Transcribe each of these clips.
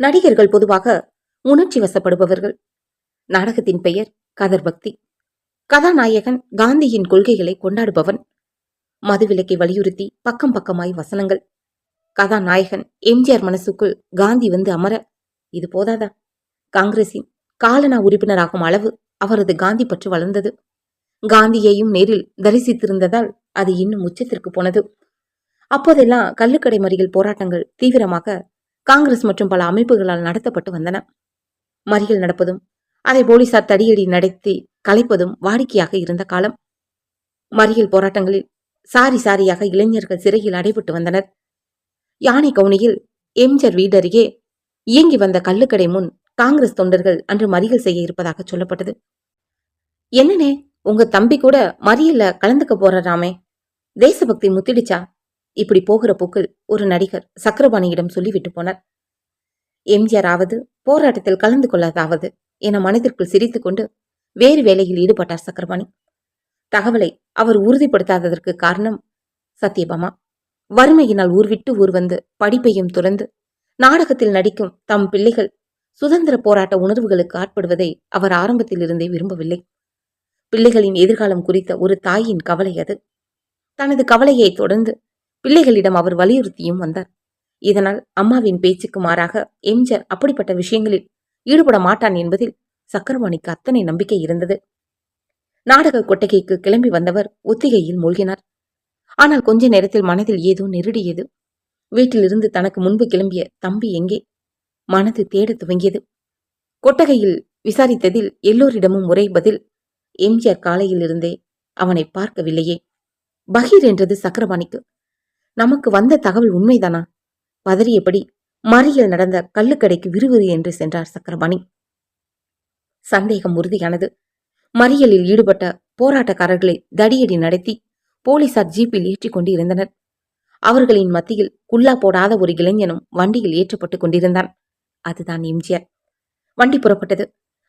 நடிகர்கள் பொதுவாக உணர்ச்சி வசப்படுபவர்கள். நாடகத்தின் பெயர் கதர் பக்தி. கதாநாயகன் காந்தியின் கொள்கைகளை கொண்டாடுபவன். மதுவிலக்கை வலியுறுத்தி பக்கம் பக்கமாய் வசனங்கள். கதாநாயகன் எம்ஜிஆர் மனசுக்குள் காந்தி வந்து அமர இது போதாதா? காங்கிரசின் காலனா உறுப்பினராகும் அளவு அவரது காந்தி பற்று வளர்ந்தது. காந்தியையும் நேரில் தரிசித்திருந்ததால் அது இன்னும் உச்சத்திற்கு போனது. அப்போதெல்லாம் கள்ளுக்கடை மறியல் போராட்டங்கள் தீவிரமாக காங்கிரஸ் மற்றும் பல அமைப்புகளால் நடத்தப்பட்டு வந்தன. மறியல் நடப்பதும் அதை போலீசார் தடியடி நடத்தி கலைப்பதும் வாடிக்கையாக இருந்த காலம். மறியல் போராட்டங்களில் சாரி சாரியாக இளைஞர்கள் சிறையில் அடைபட்டு வந்தனர். யானை கவுனியில் எம்ஜிஆர் வீடருகே இயங்கி வந்த கள்ளுக்கடை முன் காங்கிரஸ் தொண்டர்கள் அன்று மறியல் செய்ய இருப்பதாக சொல்லப்பட்டது. என்னனே, உங்க தம்பி கூட மறியல்ல கலந்துக்க போறாராமே, தேசபக்தி முத்திடுச்சா? இப்படி போகிற போக்கில் ஒரு நடிகர் சக்கரபாணியிடம் சொல்லிவிட்டு போனார். எம்ஜிஆர் ஆவது போராட்டத்தில் கலந்து கொள்ளாதாவது என மனதிற்குள் சிரித்துக் கொண்டு வேறு வேலையில் ஈடுபட்டார் சக்கரபாணி. தகவலை அவர் உறுதிப்படுத்தாததற்கு காரணம் சத்யபாமா. வறுமையினால் ஊர்விட்டு ஊர் வந்து படிப்பையும் துறந்து நாடகத்தில் நடிக்கும் தம் பிள்ளைகள் சுதந்திர போராட்ட உணர்வுகளுக்கு ஆட்படுவதை அவர் ஆரம்பத்தில் இருந்தே விரும்பவில்லை. பிள்ளைகளின் எதிர்காலம் குறித்த ஒரு தாயின் கவலை அது. தனது கவலையை தொடர்ந்து பிள்ளைகளிடம் அவர் வலியுறுத்தியும் வந்தார். இதனால் அம்மாவின் பேச்சுக்கு மாறாக எம்ஜிஆர் அப்படிப்பட்ட விஷயங்களில் ஈடுபட மாட்டான் என்பதில் சக்கரபாணிக்கு அத்தனை நம்பிக்கை இருந்தது. நாடக கொட்டகைக்கு கிளம்பி வந்தவர் ஒத்திகையில் மூழ்கினார். ஆனால் கொஞ்ச நேரத்தில் மனதில் ஏதோ நெருடியது. வீட்டிலிருந்து தனக்கு முன்பு கிளம்பிய தம்பி எங்கே? மனது தேட துவங்கியது. கொட்டகையில் விசாரித்ததில் எல்லோரிடமும் ஒரே பதில், எம்ஜிஆர் காலையில் இருந்தே அவனை பார்க்கவில்லையே. பகீர் என்றது சக்கரபாணிக்கு. நமக்கு வந்த தகவல் உண்மைதானா? பதறியபடி மறியல் நடந்த கள்ளுக்கடைக்கு விறுவிறு என்று சென்றார் சக்கரபாணி. சந்தேகம் உறுதியானது. மறியலில் ஈடுபட்ட போராட்டக்காரர்களை தடியடி நடத்தி போலீசார் ஜீப்பில் ஏற்றிக் கொண்டு இருந்தனர். அவர்களின் மத்தியில் குல்லா போடாத ஒரு இளைஞனும் வண்டியில் ஏற்றப்பட்டுக் கொண்டிருந்தான். அதுதான் எம்ஜிஆர். வண்டி புறப்பட்டது.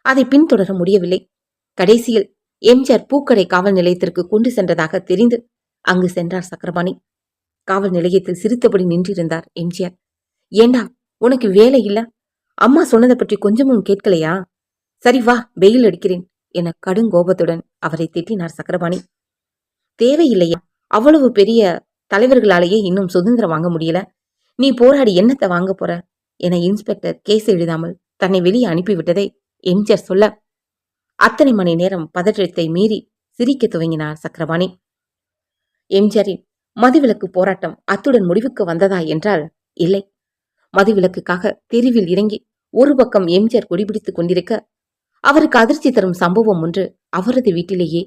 அதை பின்தொடர முடியவில்லை. கடைசியில் எம்ஜிஆர் பூக்கடை காவல் நிலையத்திற்கு கொண்டு சென்றதாக தெரிந்து அங்கு சென்றார் சக்கரபாணி. காவல் நிலையத்தில் சிரித்தபடி நின்றிருந்தார் எம்ஜிஆர். ஏண்டா, உனக்கு வேலை இல்ல? அம்மா சொன்னதை பற்றி கொஞ்சமும் கேட்கலையா? சரி வா, வெயில் அடிக்கிறேன் என கடுங்கோபத்துடன் அவரை திட்டினார் சக்கரபாணி. தேவையில்லையா? அவ்வளவு பெரிய தலைவர்களாலேயே இன்னும் சுதந்திரம் வாங்க முடியல. நீ போராடி என்னத்தை வாங்க போற என இன்ஸ்பெக்டர் கேஸ் எழுதாமல் தன்னை வெளியே அனுப்பிவிட்டதை எம்ஜிஆர் சொல்ல அத்தனை மணி நேரம் பதற்றத்தை மீறி சிரிக்க துவங்கினார் சக்கரபாணி. எம்ஜிஆரின் மதுவிலக்கு போராட்டம் அத்துடன் முடிவுக்கு வந்ததா என்றால் இல்லை. மதுவிலக்குக்காக தெருவில் இறங்கி ஒரு பக்கம் எம்ஜிஆர் குடிபிடித்துக் கொண்டிருக்க, அவருக்கு அதிர்ச்சி தரும் சம்பவம் ஒன்று அவரது வீட்டிலேயே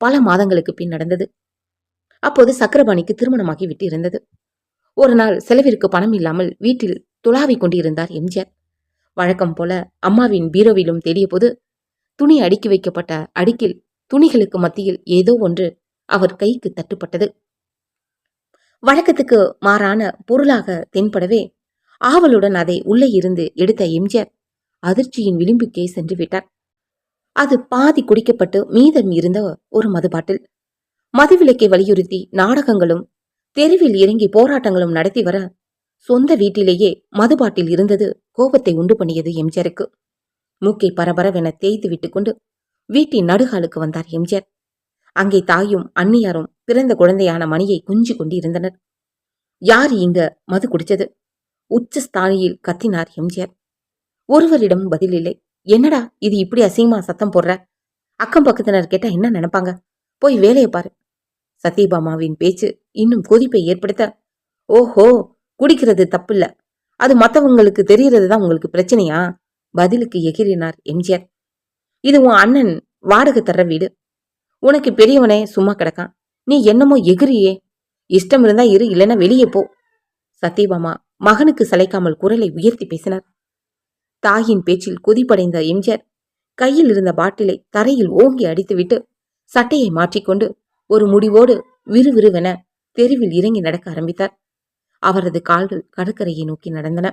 பல மாதங்களுக்கு பின் நடந்தது. அப்போது சக்கரபாணிக்கு திருமணமாகி விட்டு இருந்தது. ஒரு நாள் செலவிற்கு பணம் இல்லாமல் வீட்டில் துளாவிக் கொண்டிருந்தார் எம்ஜிஆர். வழக்கம் போல அம்மாவின் பீரோவிலும் தேடிய போது துணி அடுக்கி வைக்கப்பட்ட அடுக்கில் துணிகளுக்கு மத்தியில் ஏதோ ஒன்று அவர் கைக்கு தட்டுப்பட்டது. வழக்கத்துக்கு மாறான பொருளாக தென்படவே ஆவலுடன் அதை உள்ளே இருந்து எடுத்த எம்ஜிஆர் அதிர்ச்சியின் விளிம்புக்கே சென்று விட்டார். அது பாதி குடிக்கப்பட்டு மீதம் இருந்த ஒரு மதுபாட்டில். மதுவிலக்கை வலியுறுத்தி நாடகங்களும் தெருவில் இறங்கி போராட்டங்களும் நடத்தி வர சொந்த வீட்டிலேயே மதுபாட்டில் இருந்தது கோபத்தை உண்டு பண்ணியது எம்ஜிஆருக்கு. மூக்கை பரபரவென தேய்த்து விட்டு கொண்டு வீட்டின் நடுகாலுக்கு வந்தார் எம்ஜிஆர். அங்கே தாயும் அன்னியாரும் பிறந்த குழந்தையான மணியை குஞ்சு கொண்டிருந்தனர். யார் இங்க மது குடிச்சது? உச்சஸ்தானியில் கத்தினார் எம்ஜிஆர். ஒருவரிடம் பதில் இல்லை. என்னடா இது இப்படி அசிங்கமா சத்தம் போடுற? அக்கம் பக்கத்தினர் கேட்டா என்ன நினைப்பாங்க? போய் வேலையை பாரு. சத்யபாமாவின் பேச்சு இன்னும் கொதிப்பை ஏற்படுத்த, ஓஹோ, குடிக்கிறது தப்பில்ல, அது மத்தவங்களுக்கு தெரியறது தான் உங்களுக்கு பிரச்சனையா? பதிலுக்கு எகிரினார் எம்ஜிஆர். இது உன் அண்ணன் வாடகை தர்ற வீடு. உனக்கு பெரியவனே சும்மா கிடக்கான், நீ என்னமோ எகிரியே. இஷ்டம் இருந்தா இரு, இல்லைன்னா வெளியே போ. சத்யபாமா மகனுக்கு சளைக்காமல் குரலை உயர்த்தி பேசினார். தாயின் பேச்சில் கொதிப்படைந்த எம்ஜிஆர் கையில் இருந்த பாட்டிலை தரையில் ஓங்கி அடித்துவிட்டு சட்டையை மாற்றிக்கொண்டு ஒரு முடிவோடு விறுவிறுவென தெருவில் இறங்கி நடக்க ஆரம்பித்தார். அவரது கால்கள் கடற்கரையை நோக்கி நடந்தன.